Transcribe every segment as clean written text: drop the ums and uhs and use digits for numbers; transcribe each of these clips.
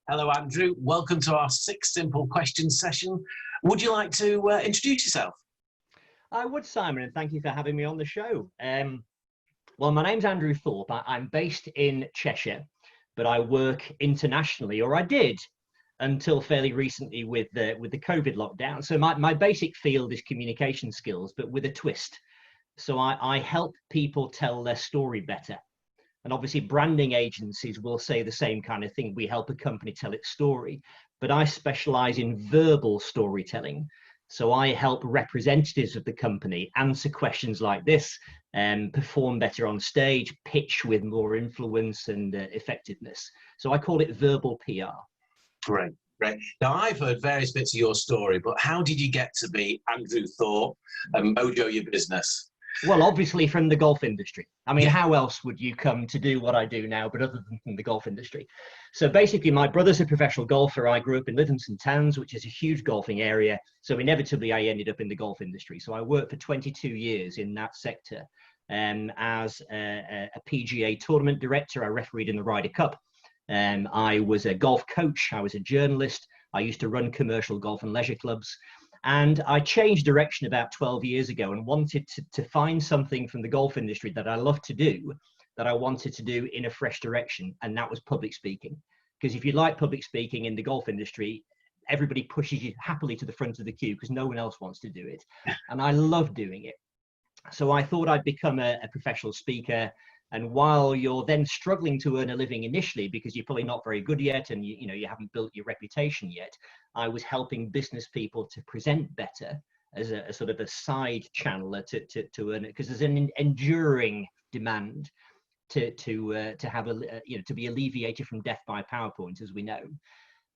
Hello, Andrew. Welcome to our 6 simple questions session. Would you like to introduce yourself? I would, Simon, and thank you for having me on the show. Well, my name's Andrew Thorp. I'm based in Cheshire, but I work internationally, or I did until fairly recently with the COVID lockdown. So my basic field is communication skills, but with a twist. So I help people tell their story better. And obviously branding agencies will say the same kind of thing. We help a company tell its story, but I specialize in verbal storytelling. So I help representatives of the company answer questions like this and perform better on stage, pitch with more influence and effectiveness. So I call it verbal PR. Great. Now, I've heard various bits of your story, but how did you get to be Andrew Thorp and mojo your business? Well, obviously from the golf industry. I mean, how else would you come to do what I do now, but other than from the golf industry? So basically, my brother's a professional golfer. I grew up in Livingston Towns, which is a huge golfing area. So inevitably, I ended up in the golf industry. So I worked for 22 years in that sector as a PGA tournament director. I refereed in the Ryder Cup. I was a golf coach. I was a journalist. I used to run commercial golf and leisure clubs. And I changed direction about 12 years ago and wanted to find something from the golf industry that I love to do, that I wanted to do in a fresh direction. And that was public speaking. Because if you like public speaking in the golf industry, everybody pushes you happily to the front of the queue because no one else wants to do it. And I love doing it. So I thought I'd become a professional speaker. And while you're then struggling to earn a living initially because you're probably not very good yet and you haven't built your reputation yet, I was helping business people to present better as a sort of a side channel to earn it, because there's an enduring demand to have to be alleviated from death by PowerPoint, as we know.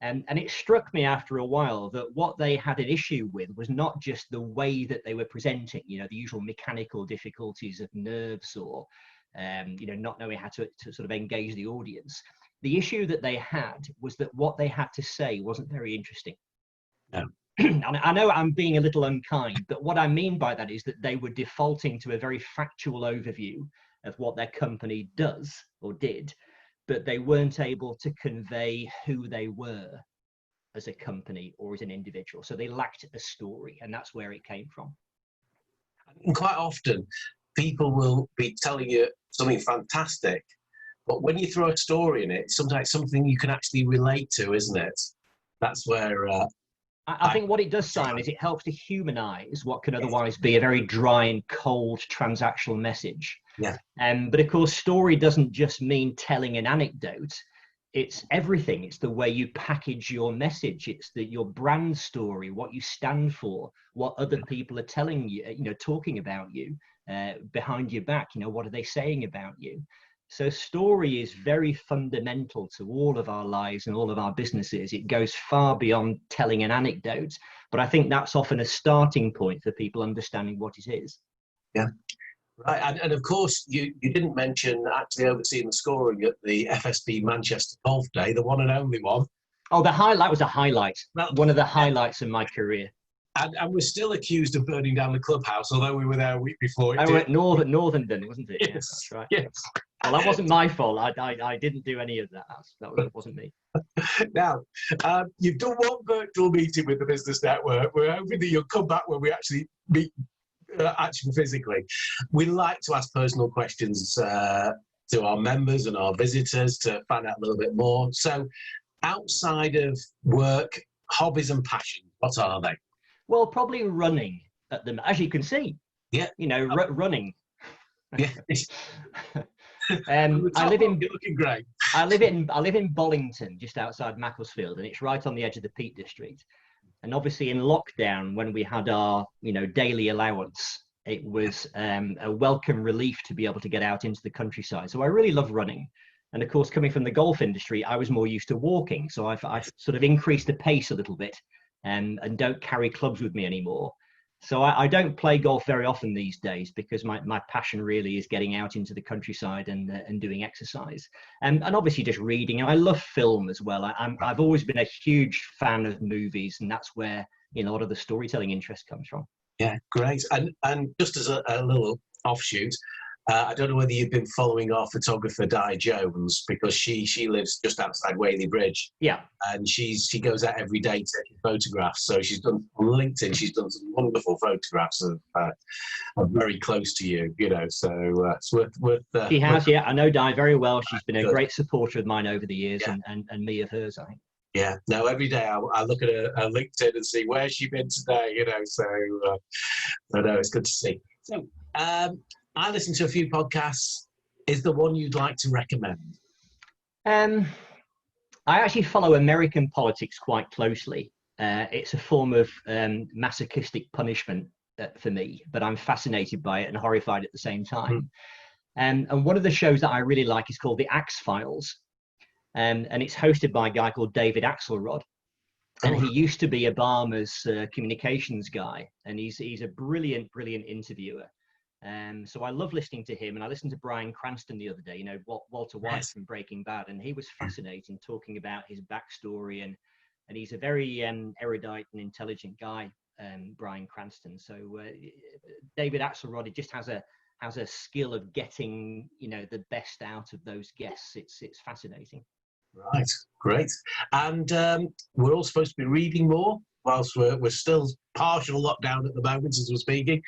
And it struck me after a while that what they had an issue with was not just the way that they were presenting, the usual mechanical difficulties of nerves or not knowing how to sort of engage the audience. The issue that they had was that what they had to say wasn't very interesting. No. And I know I'm being a little unkind, but what I mean by that is that they were defaulting to a very factual overview of what their company does or did, but they weren't able to convey who they were as a company or as an individual. So they lacked a story, and that's where it came from. And quite often, people will be telling you something fantastic, but when you throw a story in it, sometimes something you can actually relate to, isn't it? That's where I think what it does, Simon, is it helps to humanize what can otherwise be a very dry and cold transactional message. Yeah. But of course, story doesn't just mean telling an anecdote. It's everything. It's the way you package your message. It's your brand story, what you stand for, what other people are telling you, talking about you behind your back. What are they saying about you? So story is very fundamental to all of our lives and all of our businesses. It goes far beyond telling an anecdote, but I think that's often a starting point for people understanding what it is. Yeah. Right, and of course, you didn't mention actually overseeing the scoring at the FSB Manchester Golf Day, the one and only one. Oh, that was a highlight. One of the highlights in my career. And we're still accused of burning down the clubhouse, although we were there a week before. I went Northern, wasn't it? Yes, yeah, that's right. Yes. Well, that wasn't my fault. I didn't do any of that. That wasn't me. Now, you've done one virtual meeting with the Business Network. We're hoping that you'll come back when we actually meet actually physically. We like to ask personal questions to our members and our visitors to find out a little bit more. So outside of work, hobbies and passion, what are they? Well, probably running at them, as you can see. Yeah. Running. Yeah. I live in. You're looking great. I live in Bollington, just outside Macclesfield, and it's right on the edge of the Peak District. And obviously, in lockdown, when we had our daily allowance, it was a welcome relief to be able to get out into the countryside. So I really love running. And of course, coming from the golf industry, I was more used to walking. So I've sort of increased the pace a little bit and don't carry clubs with me anymore. So I don't play golf very often these days because my passion really is getting out into the countryside and doing exercise. And obviously just reading. I love film as well. I've always been a huge fan of movies, and that's where a lot of the storytelling interest comes from. Yeah, great. And just as a little offshoot, I don't know whether you've been following our photographer Di Jones, because she lives just outside Whaley Bridge. Yeah. And she goes out every day taking photographs. So she's done on LinkedIn. She's done some wonderful photographs of very close to you. You know, so it's worth. She has, yeah. I know Di very well. She's been a Good. great supporter of mine over the years, Yeah. and me of hers, I think. Yeah. No, every day I look at her LinkedIn and see where's she been today. You know, so I know it's good to see. So I listen to a few podcasts. Is there one you'd like to recommend? I actually follow American politics quite closely. It's a form of masochistic punishment for me, but I'm fascinated by it and horrified at the same time. And one of the shows that I really like is called The Axe Files. And it's hosted by a guy called David Axelrod. And he used to be Obama's communications guy. And he's a brilliant interviewer. So I love listening to him. And I listened to Bryan Cranston the other day, you know, Walter White from Breaking Bad. And he was fascinating, talking about his backstory. And he's a very erudite and intelligent guy, Bryan Cranston. So David Axelrod, he just has a skill of getting, you know, the best out of those guests. It's fascinating. Right, great. And we're all supposed to be reading more, whilst we're still partial lockdown at the moment as we're speaking.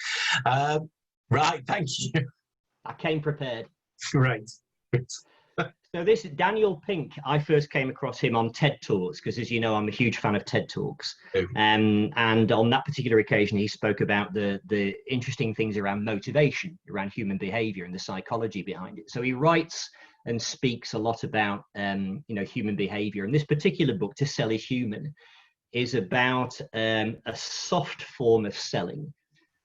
Right, thank you. I came prepared. Great. So this Daniel Pink, I first came across him on TED Talks, because as you know, I'm a huge fan of TED Talks. And on that particular occasion, he spoke about the interesting things around motivation, around human behavior and the psychology behind it. So he writes and speaks a lot about you know, human behavior. And this particular book, To Sell is Human, is about a soft form of selling,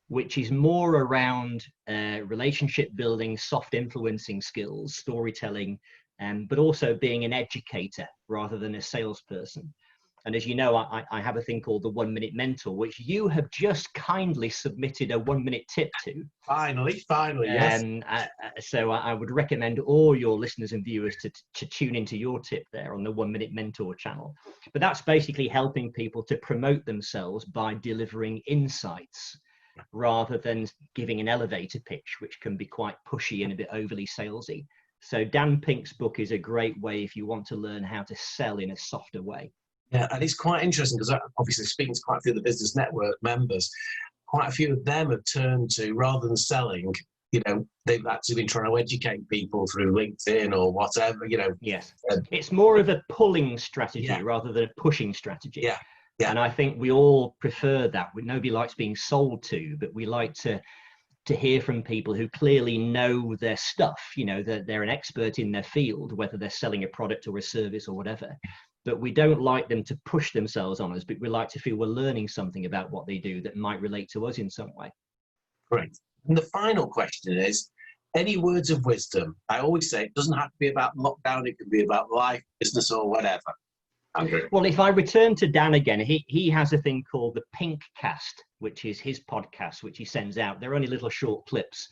which is more around relationship building, soft influencing skills, storytelling, but also being an educator rather than a salesperson. And as you know, I have a thing called the 1 Minute Mentor, which you have just kindly submitted a 1 minute tip to. Finally, yes. So I would recommend all your listeners and viewers to tune into your tip there on the 1 Minute Mentor channel. But that's basically helping people to promote themselves by delivering insights rather than giving an elevator pitch, which can be quite pushy and a bit overly salesy. So Dan Pink's book is a great way if you want to learn how to sell in a softer way. Yeah, and it's quite interesting because obviously speaking to quite a few of the Business Network members, quite a few of them have turned to, rather than selling, you know, they've actually been trying to educate people through LinkedIn or whatever, you know. Yes, it's more of a pulling strategy rather than a pushing strategy. Yeah. And I think we all prefer that. Nobody likes being sold to, but we like to hear from people who clearly know their stuff, you know, that they're an expert in their field, whether they're selling a product or a service or whatever. But we don't like them to push themselves on us, but we like to feel we're learning something about what they do that might relate to us in some way. Great. And the final question is, any words of wisdom? I always say it doesn't have to be about lockdown, it can be about life, business, or whatever. Andrew. Well, if I return to Dan again, he has a thing called the Pink Cast, which is his podcast, which he sends out. They're only little short clips.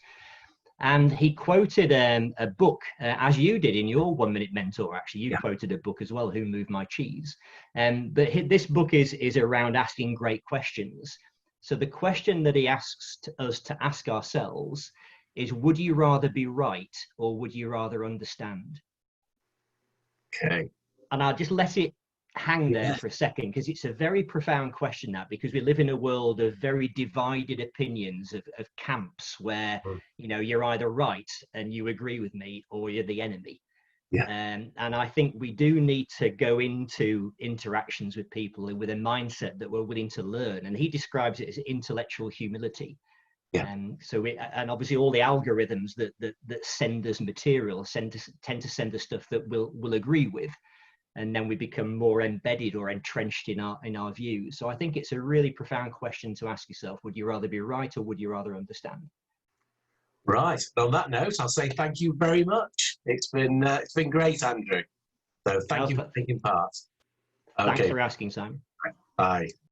And he quoted a book, as you did in your 1 Minute Mentor, actually. You quoted a book as well, Who Moved My Cheese? But this book is around asking great questions. So the question that he asks us to ask ourselves is, would you rather be right or would you rather understand? Okay. And I'll just let it hang there for a second, because it's a very profound question, that because we live in a world of very divided opinions, of camps where you know, you're either right and you agree with me or you're the enemy. And I think we do need to go into interactions with people with a mindset that we're willing to learn, and he describes it as intellectual humility. And obviously all the algorithms that send us material tend to send us stuff that we'll agree with, and then we become more embedded or entrenched in our views. So I think it's a really profound question to ask yourself. Would you rather be right or would you rather understand? Right. On that note, I'll say thank you very much. It's been great, Andrew. So thank you for taking part. Thanks for asking, Simon. Bye.